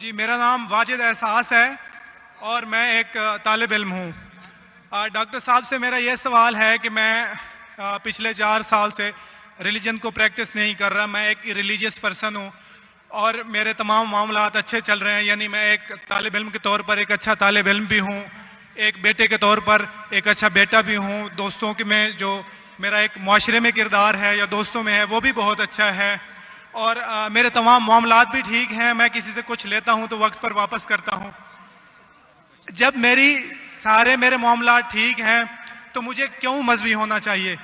जी, मेरा नाम वाजिद एहसास है और मैं एक तालिब इल्म हूँ। डॉक्टर साहब से मेरा ये सवाल है कि मैं पिछले 4 साल से रिलीजन को प्रैक्टिस नहीं कर रहा। मैं एक रिलीजियस पर्सन हूँ और मेरे तमाम मामलात अच्छे चल रहे हैं। यानी मैं एक तालिब इल्म के तौर पर एक अच्छा तालिब इल्म भी हूँ, एक बेटे के तौर पर एक अच्छा बेटा भी हूँ। दोस्तों के में जो मेरा एक मुआशरे में किरदार है या दोस्तों में है वो भी बहुत अच्छा है और मेरे तमाम मामलात भी ठीक हैं। मैं किसी से कुछ लेता हूं तो वक्त पर वापस करता हूं। जब मेरे मामलात ठीक हैं तो मुझे क्यों मजहबी होना चाहिए?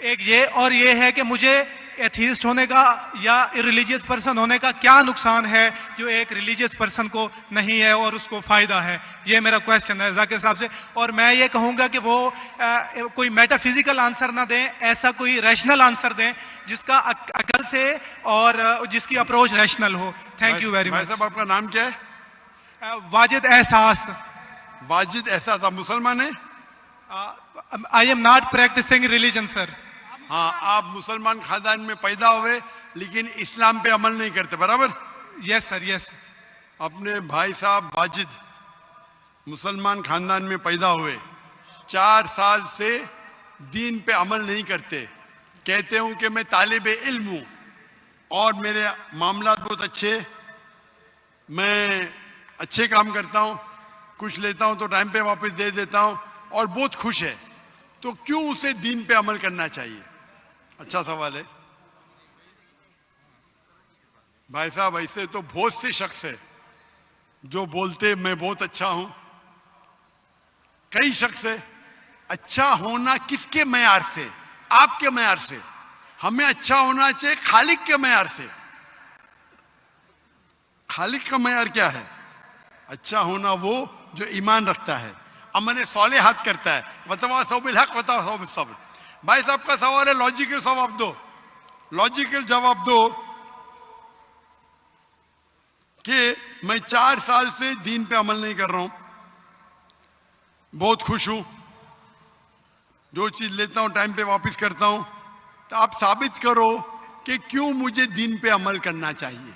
एक ये और ये है कि मुझे एथीस्ट होने का या इरिलीजियस पर्सन होने का क्या नुकसान है जो एक रिलीजियस पर्सन को नहीं है और उसको फायदा है? ये मेरा क्वेश्चन है जाकिर साहब से। और मैं ये कहूंगा कि वो कोई मेटाफिजिकल आंसर ना दें, ऐसा कोई रैशनल आंसर दें जिसका अकल से और जिसकी अप्रोच रैशनल हो। Thank you very much. साहब, आपका नाम क्या है? वाजिद एहसास। वाजिद एहसास। आप मुसलमान हैं? I am not practising religion sir. हाँ, आप मुसलमान खानदान में पैदा हुए लेकिन इस्लाम पे अमल नहीं करते, बराबर? Yes sir, yes. अपने भाई साहब वाजिद मुसलमान खानदान में पैदा हुए, 4 साल से दीन पे अमल नहीं करते। कहते हूं कि मैं तालिब इल्म हूं और मेरे मामलात बहुत अच्छे, मैं अच्छे काम करता हूं, कुछ लेता हूं तो टाइम पे वापस दे देता हूं और बहुत खुश है। तो क्यों उसे दीन पे अमल करना चाहिए? अच्छा सवाल है भाई साहब। ऐसे तो बहुत से शख्स है जो बोलते मैं बहुत अच्छा हूं। कई शख्स है। अच्छा होना किसके मैयार से? आपके मैयार से। हमें अच्छा होना चाहिए खालिक के मैयार से। खालिक का मैयार क्या है? अच्छा होना वो जो ईमान रखता है, अमल सौलेहात करता है। वतवासौ बिल हक वतवासौ बिस सब्र। भाई साहब का सवाल है, लॉजिकल जवाब दो। लॉजिकल जवाब दो कि मैं 4 साल से दीन पे अमल नहीं कर रहा हूं, बहुत खुश हूं, जो चीज लेता हूं टाइम पे वापस करता हूं। तो आप साबित करो कि क्यों मुझे दीन पे अमल करना चाहिए।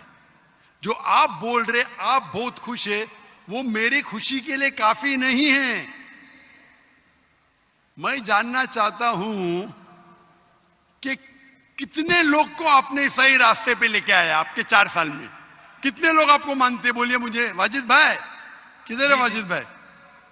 जो आप बोल रहे आप बहुत खुश है, वो मेरी खुशी के लिए काफी नहीं है। मैं जानना चाहता हूं कि कितने लोग को आपने सही रास्ते पे लेके आया आपके 4 साल में। कितने लोग आपको मानते? बोलिए मुझे। वाजिद भाई किधर है? वाजिद भाई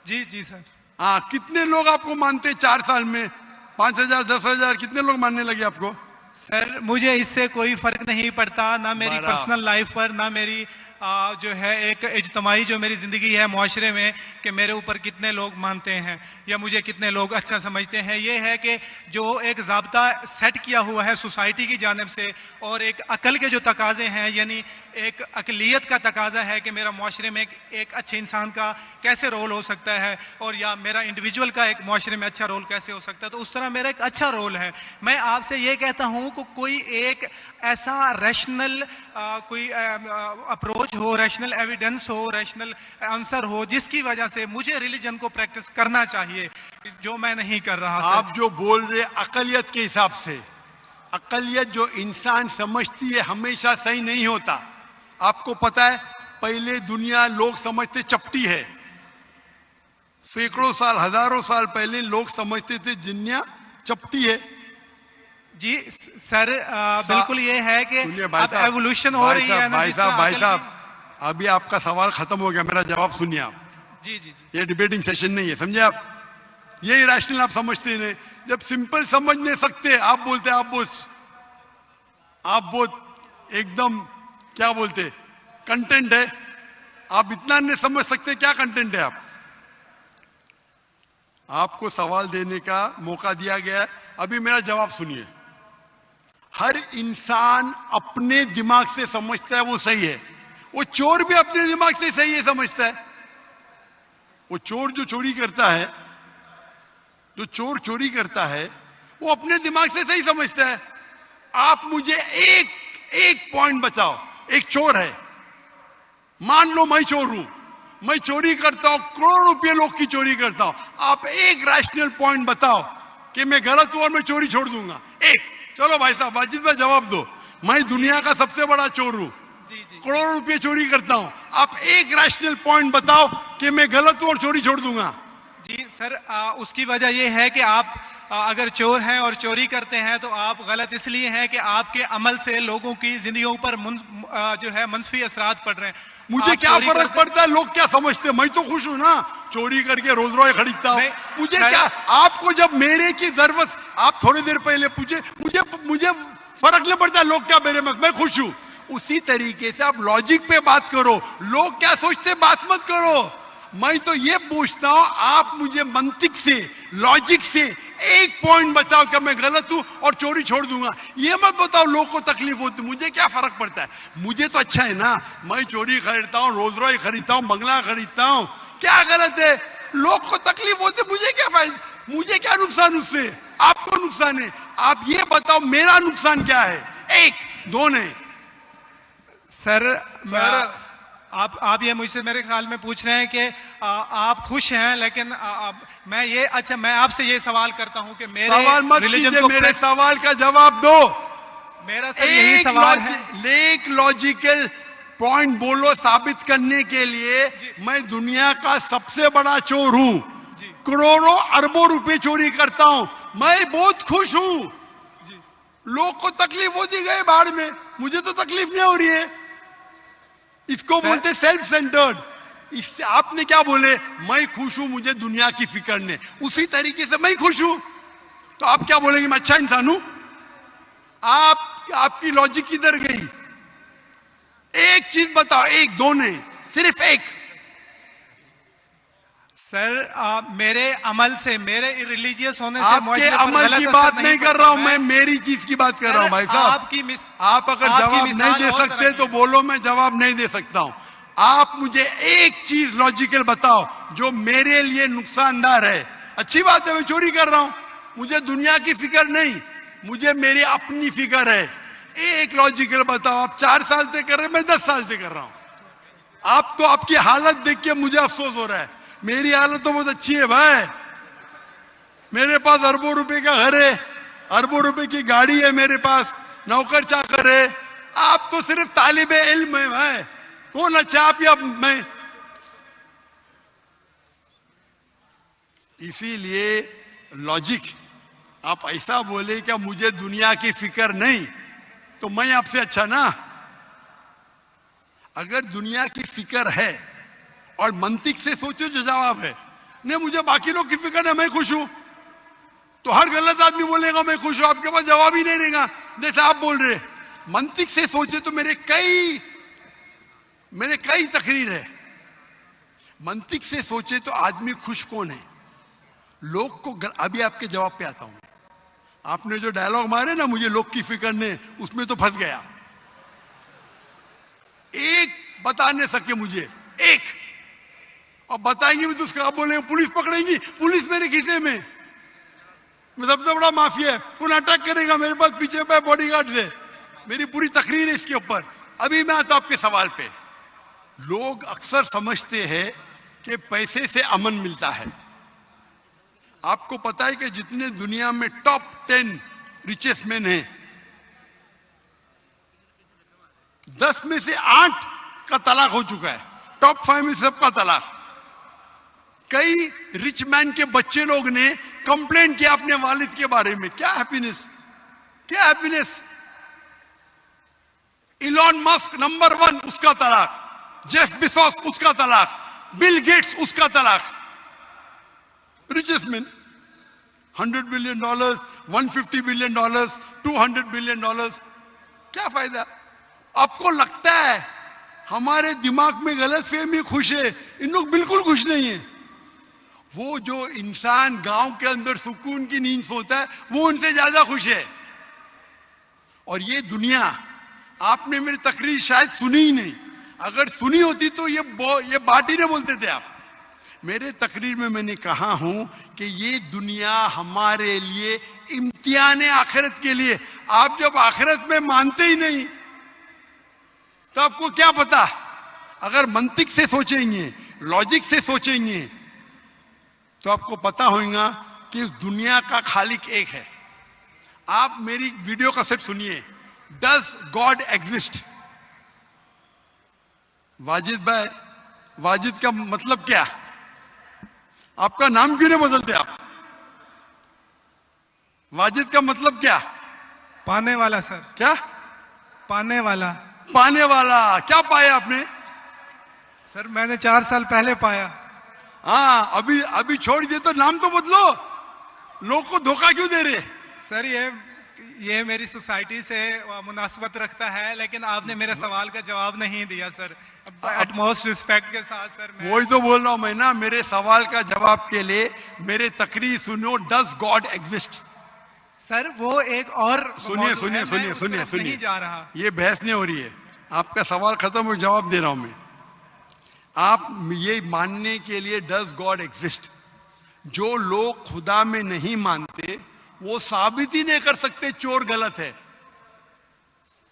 जी जी सर। हाँ, कितने लोग आपको मानते 4 साल में? 5,000 10,000 कितने लोग मानने लगे आपको? सर मुझे इससे कोई फर्क नहीं पड़ता, ना मेरी पर्सनल लाइफ पर, ना मेरी जो है एक इज्तमाही जो मेरी ज़िंदगी है मुआशरे में, कि मेरे ऊपर कितने लोग मानते हैं या मुझे कितने लोग अच्छा समझते हैं। ये है कि जो एक ज़ाब्ता सेट किया हुआ है सोसाइटी की जानिब से और एक अकल के जो तकाजे हैं, यानी एक अकलियत का तकाजा है कि मेरा मुआशरे में एक अच्छे इंसान का कैसे रोल हो सकता है और या मेरा इंडिविजुअल का एक मुआशरे में अच्छा रोल कैसे हो सकता है, तो उस तरह मेरा एक अच्छा रोल है। मैं आपसे ये कहता हूँ कि कोई एक ऐसा रैशनल कोई अप्रोच हो, रैशनल एविडेंस हो, रैशनल आंसर हो जिसकी वजह से मुझे रिलीजन को प्रैक्टिस करना चाहिए, जो मैं नहीं कर रहा। आप जो बोल रहे अकलियत के हिसाब से, अकलियत जो इंसान समझती है हमेशा सही नहीं होता। आपको पता है, पहले दुनिया लोग समझते चपटी है। सैकड़ों साल, हजारों साल पहले लोग समझते थे दुनिया चपटी है। जी सर, बिल्कुल ये है कि अब एवोल्यूशन हो रही है। भाई साहब अभी आपका सवाल खत्म हो गया, मेरा जवाब सुनिए आप। जी जी जी। ये डिबेटिंग सेशन नहीं है, समझे आप? ये रैशनल आप समझते नहीं। जब सिंपल समझ नहीं सकते आप बोलते आप बहुत एकदम क्या बोलते कंटेंट है। आप इतना नहीं समझ सकते क्या कंटेंट है। आपको सवाल देने का मौका दिया गया है, अभी मेरा जवाब सुनिए। हर इंसान अपने दिमाग से समझता है वो सही है। वो चोर भी अपने दिमाग से सही है समझता है। वो चोर जो चोरी करता है, वो अपने दिमाग से सही समझता है। आप मुझे एक पॉइंट बताओ। एक चोर है, मान लो मैं चोर हूं, मैं चोरी करता हूं, करोड़ों रुपये लोग की चोरी करता हूं। आप एक रैशनल पॉइंट बताओ कि मैं गलत हूं और मैं चोरी छोड़ दूंगा। एक। चलो भाई साहब, वाजिद भाई जवाब दो। मैं दुनिया का सबसे बड़ा चोर हूं, जी। करोड़ों रुपए चोरी करता हूं। आप एक रैशनल पॉइंट बताओ कि मैं गलत हूं और चोरी छोड़ दूंगा। जी सर, उसकी वजह यह है कि आप अगर चोर हैं और चोरी करते हैं तो आप गलत इसलिए हैं कि आपके अमल से लोगों की जिंदगियों पर जो है मंफी असरात पड़ रहे हैं। मुझे क्या फर्क पड़ता है लोग क्या समझते हैं, मैं तो खुश हूं ना, चोरी करके रोज रॉय खरीदता हूं। मुझे क्या, आपको जब मेरे की जरूरत, आप थोड़ी देर पहले पूछे, मुझे फर्क नहीं पड़ता लोग क्या मेरे में, मैं खुश हूं। उसी तरीके से आप लॉजिक पे बात करो, लोग क्या सोचते बात मत करो। मैं तो ये पूछता हूं, आप मुझे मंतिक से, लॉजिक से एक पॉइंट बताओ कि मैं गलत हूं और चोरी छोड़ दूंगा। ये मत बताओ लोग को तकलीफ होती, मुझे क्या फर्क पड़ता है, मुझे तो अच्छा है ना, मैं चोरी खरीदता हूं, रोज रॉय खरीदता हूं, बंगला खरीदता हूं, क्या गलत है? लोग को तकलीफ होती, मुझे क्या फायदा, मुझे क्या नुकसान उससे, आपको नुकसान है। आप ये बताओ मेरा नुकसान क्या है, एक दो नहीं। सर आप ये मुझसे मेरे ख्याल में पूछ रहे हैं कि आप खुश हैं, लेकिन मैं आपसे ये सवाल करता हूं कि मेरे सवाल मत कीजिए, मेरे सवाल का जवाब दो। मेरा सर यही सवाल है। एक लॉजिकल पॉइंट बोलो साबित करने के लिए। मैं दुनिया का सबसे बड़ा चोर हूं, करोड़ों अरबों रुपए चोरी करता हूं, मैं बहुत खुश हूं। लोग को तकलीफ होती गई बाढ़ में, मुझे तो तकलीफ नहीं हो रही है। इसको बोलते सेल्फ सेंटर्ड। इससे आपने क्या बोले, मैं खुश हूं, मुझे दुनिया की फिक्र नहीं, उसी तरीके से मैं खुश हूं, तो आप क्या बोलेंगे मैं अच्छा इंसान हूं? आपकी लॉजिक किधर गई? एक चीज बताओ, एक दो नहीं, सिर्फ एक। सर मेरे अमल से, मेरे रिलीजियस होने से, आपके अमल की बात नहीं कर रहा हूं मैं, मेरी चीज की बात कर रहा हूं भाई साहब। आप अगर जवाब नहीं दे सकते तो बोलो, मैं जवाब नहीं दे सकता हूं। आप मुझे एक चीज लॉजिकल बताओ जो मेरे लिए नुकसानदार है। अच्छी बात है, मैं चोरी कर रहा हूं, मुझे दुनिया की फिक्र नहीं, मुझे मेरी अपनी फिक्र है। एक लॉजिकल बताओ। आप 4 साल से कर रहे, मैं 10 साल से कर रहा हूं। आप तो, आपकी हालत देख के मुझे अफसोस हो रहा है, मेरी हालत तो बहुत अच्छी है भाई। मेरे पास अरबों रुपए का घर है, अरबों रुपए की गाड़ी है मेरे पास, नौकर चाकर है। आप तो सिर्फ तालिबे इल्म है भाई, कौन अच्छा आप या मैं? इसीलिए लॉजिक, आप ऐसा बोले क्या मुझे दुनिया की फिक्र नहीं, तो मैं आपसे अच्छा ना? अगर दुनिया की फिक्र है और मंतिक से सोचो जो जवाब है, नहीं मुझे बाकी लोग की फिक्र है, मैं खुश हूं, तो हर गलत आदमी बोलेगा मैं खुश हूं, आपके पास जवाब ही नहीं रहेगा जैसे आप बोल रहे। मंतिक से सोचे तो मेरे कई तकरीर है। मंतिक से सोचे तो आदमी खुश कौन है? लोग को अभी आपके जवाब पे आता हूं। आपने जो डायलॉग मारे ना, मुझे लोग की फिक्र नहीं, उसमें तो फंस गया। एक बता नहीं सके मुझे, एक, और बताएंगे भी तो उसका आप बोलेंगे पुलिस पकड़ेंगी, पुलिस मेरे खीसे में, मैं सबसे बड़ा माफिया है, कौन अटैक करेगा मेरे पास, पीछे पे बॉडीगार्ड है। मेरी पूरी तकरीर है इसके ऊपर। अभी मैं आता हूं आपके सवाल पे। लोग अक्सर समझते हैं कि पैसे से अमन मिलता है। आपको पता है कि जितने दुनिया में टॉप 10 रिचेस्ट मैन हैं, 10 में से 8 का तलाक हो चुका है। टॉप 5 में सबका तलाक। कई रिच मैन के बच्चे लोग ने कंप्लेंट किया अपने वालिद के बारे में, क्या हैप्पीनेस, क्या हैप्पीनेस। इलॉन मस्क नंबर 1, उसका तलाक। जेफ बेजोस, उसका तलाक। बिल गेट्स, उसका तलाक। Richest man, $100 billion, $150 billion, $200 billion, क्या फायदा? आपको लगता है हमारे दिमाग में गलत फहमी, खुश है, इन लोग बिल्कुल खुश नहीं है। वो जो इंसान गांव के अंदर सुकून की नींद सोता है, वो उनसे ज्यादा खुश है। और ये दुनिया, आपने मेरी तकरीर शायद सुनी ही नहीं, अगर सुनी होती तो ये बात ही नहीं बोलते थे आप। मेरे तकरीर में मैंने कहा हूं कि ये दुनिया हमारे लिए इम्तिहान है आखिरत के लिए। आप जब आखिरत में मानते ही नहीं तो आपको क्या पता? अगर मंतिक से सोचेंगे, लॉजिक से सोचेंगे, तो आपको पता होगा कि इस दुनिया का खालिक एक है। आप मेरी वीडियो कैसेट सुनिए, डज गॉड एग्जिस्ट? वाजिद भाई, वाजिद का मतलब क्या? आपका नाम क्यों नहीं बदलते आप? वाजिद का मतलब क्या? पाने वाला सर। क्या? पाने वाला। पाने वाला। क्या पाया आपने? सर मैंने 4 साल पहले पाया। हाँ, अभी अभी छोड़ दिए तो नाम तो बदलो। लोग को धोखा क्यों दे रहे? सर ये मेरी सोसाइटी से मुनासबत रखता है, लेकिन आपने मेरे सवाल का जवाब नहीं दिया सर। एटमोस्ट रिस्पेक्ट के साथ सर मैं वही तो बोल रहा हूं मैं ना, मेरे सवाल का जवाब के लिए मेरे तकरीर सुनो। Does God exist? सर वो एक और सुनिए मौजू है, सुनिए मैं सुनिए उस सुनिए तरफ सुनिए, नहीं जा रहा। ये बहस नहीं हो रही है। आपका सवाल खत्म हो, जवाब दे रहा हूं मैं। आप ये मानने के लिए डज गॉड एग्जिस्ट, जो लोग खुदा में नहीं मानते वो साबित ही नहीं कर सकते चोर गलत है।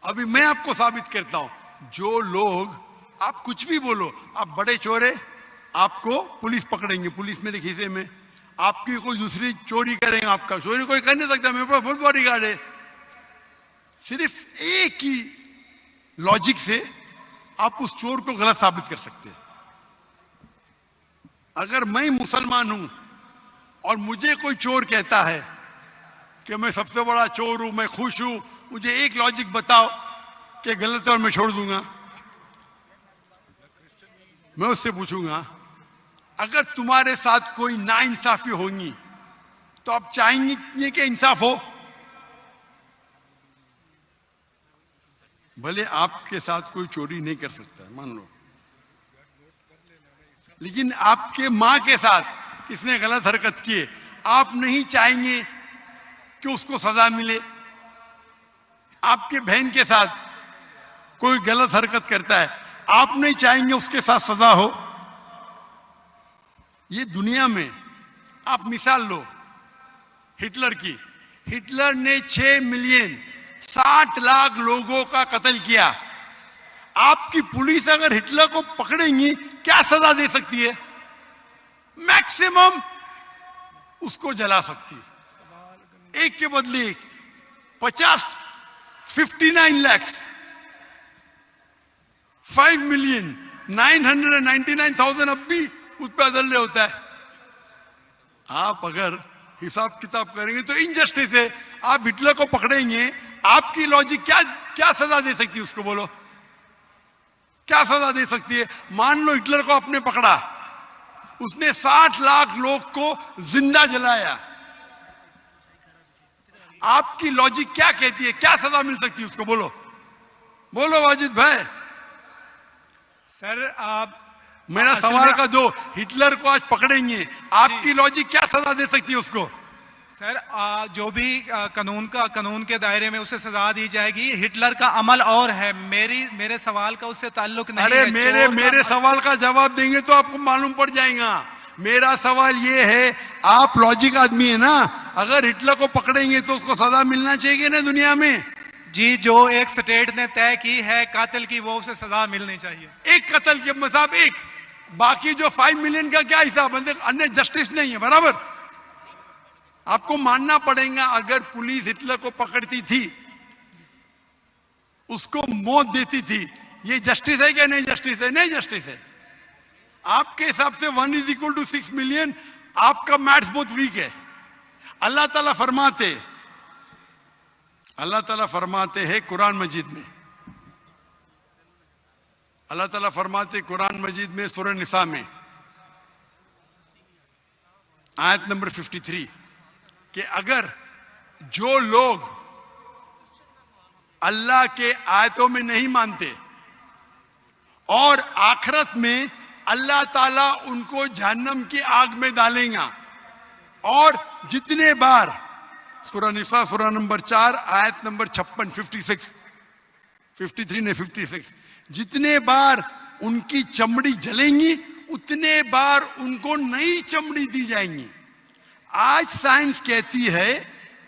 अभी मैं आपको साबित करता हूं। जो लोग, आप कुछ भी बोलो, आप बड़े चोर है, आपको पुलिस पकड़ेंगे, पुलिस मेरे खीसे में। आपकी कोई दूसरी चोरी करेंगे, आपका चोरी कोई कर नहीं सकता, मेरे पास बहुत बड़ी गार्ड है। सिर्फ एक ही लॉजिक से आप उस चोर को गलत साबित कर सकते हैं। अगर मैं मुसलमान हूं और मुझे कोई चोर कहता है कि मैं सबसे बड़ा चोर हूं, मैं खुश हूं, मुझे एक लॉजिक बताओ कि गलत है और मैं छोड़ दूंगा। मैं उससे पूछूंगा, अगर तुम्हारे साथ कोई नाइंसाफी होगी तो आप चाहेंगे कि इंसाफ हो? भले आपके साथ कोई चोरी नहीं कर सकता है, मान लो, लेकिन आपके मां के साथ किसने गलत हरकत की है, आप नहीं चाहेंगे कि उसको सजा मिले? आपके बहन के साथ कोई गलत हरकत करता है, आप नहीं चाहेंगे उसके साथ सजा हो? ये दुनिया में आप मिसाल लो हिटलर की। हिटलर ने 6 मिलियन 60 लाख लोगों का कत्ल किया। आपकी पुलिस अगर हिटलर को पकड़ेंगी क्या सजा दे सकती है? मैक्सिमम उसको जला सकती है। एक के बदले 59 लाख 5,999,000 अब भी उस पर अदल्य होता है। आप अगर हिसाब किताब करेंगे तो इनजस्टिस है। आप हिटलर को पकड़ेंगे, आपकी लॉजिक क्या सजा दे सकती है उसको? बोलो, क्या सजा दे सकती है? मान लो हिटलर को आपने पकड़ा, उसने 60 लाख लोग को जिंदा जलाया, आपकी लॉजिक क्या कहती है? क्या सजा मिल सकती है उसको? बोलो बोलो वाजिद भाई। सर आप मेरा सवाल का जो हिटलर को आज पकड़ेंगे, आपकी लॉजिक क्या सजा दे सकती है उसको? सर जो भी कानून के दायरे में उसे सजा दी जाएगी। हिटलर का अमल और है, मेरे सवाल का उससे ताल्लुक नहीं अरे है। मेरे सवाल का जवाब देंगे तो आपको मालूम पड़ जाएगा। मेरा सवाल ये है, आप लॉजिक आदमी है ना, अगर हिटलर को पकड़ेंगे तो उसको सजा मिलना चाहिए ना दुनिया में? जी, जो एक स्टेट ने तय की है कातिल की, वो उसे सजा मिलनी चाहिए। एक कत्ल के मतलब एक, बाकी जो 5 मिलियन का क्या हिसाब? अन्य जस्टिस नहीं है, बराबर? आपको मानना पड़ेगा, अगर पुलिस हिटलर को पकड़ती थी, उसको मौत देती थी, ये जस्टिस है क्या? नहीं जस्टिस है, नहीं जस्टिस है। आपके हिसाब से 1 = 6 मिलियन, आपका मैथ्स बहुत वीक है। अल्लाह ताला फरमाते हैं कुरान मजीद में, अल्लाह ताला फरमाते कुरान मजीद में सूरह निसा में आयत नंबर 53 कि अगर जो लोग अल्लाह के आयतों में नहीं मानते और आखिरत में अल्लाह ताला उनको जहन्नम की आग में डालेगा, और जितने बार, सूरह निसा सूरह नंबर 4 आयत नंबर 56 53 ने 56, जितने बार उनकी चमड़ी जलेंगी उतने बार उनको नई चमड़ी दी जाएंगी। आज साइंस कहती है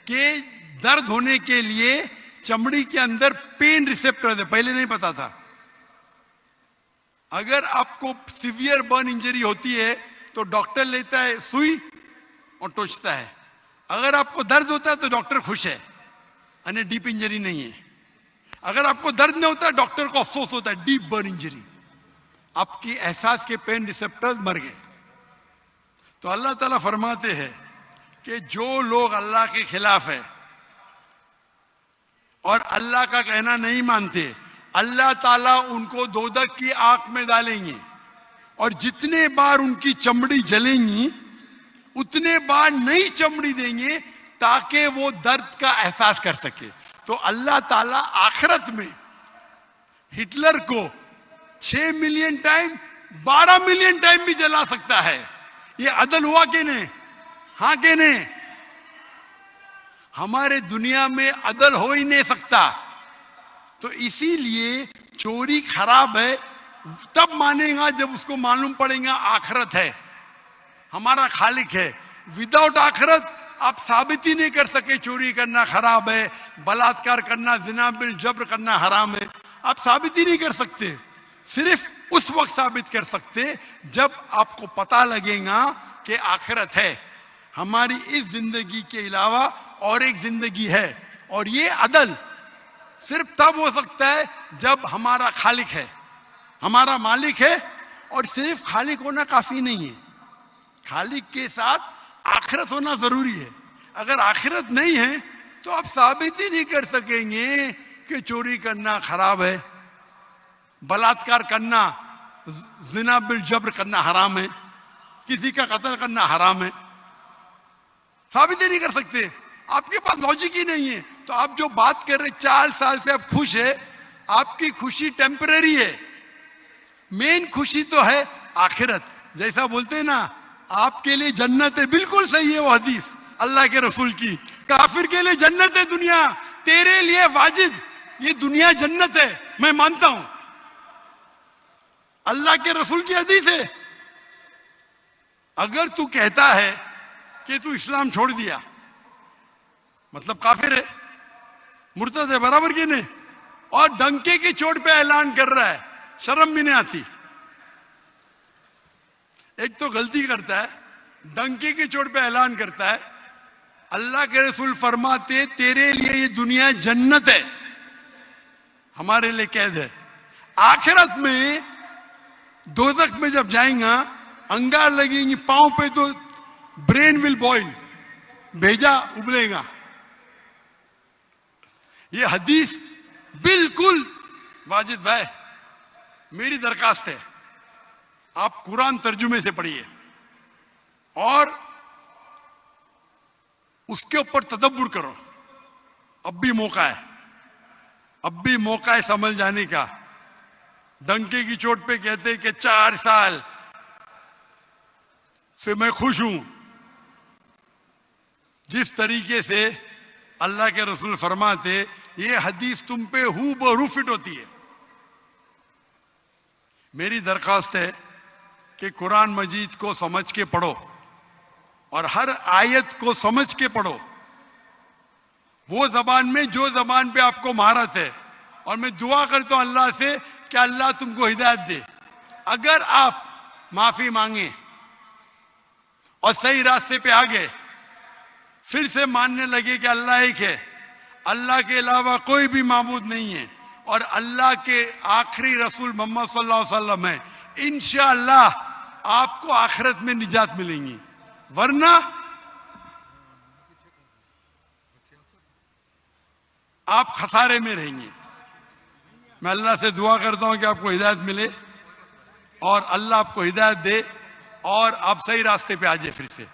कि दर्द होने के लिए चमड़ी के अंदर पेन रिसेप्टर है, पहले नहीं पता था। अगर आपको सीवियर बर्न इंजरी होती है तो डॉक्टर लेता है सुई और टोचता है। अगर आपको दर्द होता है तो डॉक्टर खुश है, यानी डीप इंजरी नहीं है। अगर आपको दर्द नहीं होता, डॉक्टर को अफसोस होता है, डीप बर्न इंजरी। आपकी एहसास के पेन रिसेप्टर्स मर गए। तो अल्लाह ताला फरमाते हैं कि जो लोग अल्लाह के खिलाफ है और अल्लाह का कहना नहीं मानते, अल्लाह ताला उनको दोजख की आग में डालेंगे और जितने बार उनकी चमड़ी जलेंगी उतने बार नई चमड़ी देंगे ताकि वो दर्द का एहसास कर सके। तो अल्लाह ताला आखिरत में हिटलर को 6 मिलियन टाइम 12 मिलियन टाइम भी जला सकता है। ये अदल हुआ कि नहीं? हाँ कि नहीं? हमारे दुनिया में अदल हो ही नहीं सकता। तो इसीलिए चोरी खराब है तब मानेगा जब उसको मालूम पड़ेगा आखिरत है, हमारा खालिक है। विदाउट आखिरत आप साबित ही नहीं कर सके चोरी करना खराब है, बलात्कार करना, जिना बिल जब्र करना हराम है। आप साबित ही नहीं कर सकते। सिर्फ उस वक्त साबित कर सकते जब आपको पता लगेगा कि आखिरत है, हमारी इस जिंदगी के अलावा और एक जिंदगी है। और ये अदल सिर्फ तब हो सकता है जब हमारा खालिक है, हमारा मालिक है। और सिर्फ खालिक होना काफी नहीं है, खालिक के साथ आखिरत होना जरूरी है। अगर आखिरत नहीं है तो आप साबित ही नहीं कर सकेंगे कि चोरी करना खराब है, बलात्कार करना, जिना बिल जब्र करना हराम है, किसी का कत्ल करना हराम है। साबित ही नहीं कर सकते, आपके पास लॉजिक ही नहीं है। तो आप जो बात कर रहे 4 साल से आप खुश है, आपकी खुशी टेम्परेरी है। मेन खुशी तो है आखिरत। जैसा बोलते हैं ना, आपके लिए जन्नत है, बिल्कुल सही है वो हदीस अल्लाह के रसूल की। काफिर के लिए जन्नत है दुनिया, तेरे लिए वाजिद ये दुनिया जन्नत है, मैं मानता हूं। अल्लाह के रसूल की हदीस है। अगर तू कहता है कि तू इस्लाम छोड़ दिया मतलब काफिर है, मुर्तद है, बराबर की नहीं? और डंके की चोट पे ऐलान कर रहा है, शर्म भी नहीं आती। एक तो गलती करता है, डंके की चोट पे ऐलान करता है। अल्लाह के रसूल फरमाते तेरे लिए ये दुनिया जन्नत है, हमारे लिए कैद है। आखिरत में दोजख में जब जाएगा, अंगार लगेंगी पांव पे तो ब्रेन विल बॉइल, भेजा उबलेगा। ये हदीस बिल्कुल वाजिद भाई, मेरी दरखास्त है आप कुरान तर्जुमे से पढ़िए और उसके ऊपर तदब्बुर करो। अब भी मौका है, अब भी मौका है समझ जाने का। डंके की चोट पे कहते कि 4 साल से मैं खुश हूं। जिस तरीके से अल्लाह के रसूल फरमाते, ये हदीस तुम पे हूबहू फिट होती है। मेरी दरखास्त है कि कुरान मजीद को समझ के पढ़ो और हर आयत को समझ के पढ़ो, वो जबान में जो जबान पे आपको महारत है। और मैं दुआ करता हूं अल्लाह से कि अल्लाह तुमको हिदायत दे। अगर आप माफी मांगे और सही रास्ते पे आ गए, फिर से मानने लगे कि अल्लाह एक है, अल्लाह के अलावा कोई भी माबूद नहीं है और अल्लाह के आखिरी रसूल मोहम्मद सल्लल्लाहु अलैहि वसल्लम है, इंशाअल्लाह आपको आखिरत में निजात मिलेंगी। वरना आप खसारे में रहेंगे। मैं अल्लाह से दुआ करता हूं कि आपको हिदायत मिले और अल्लाह आपको हिदायत दे और आप सही रास्ते पे आ जाए फिर से।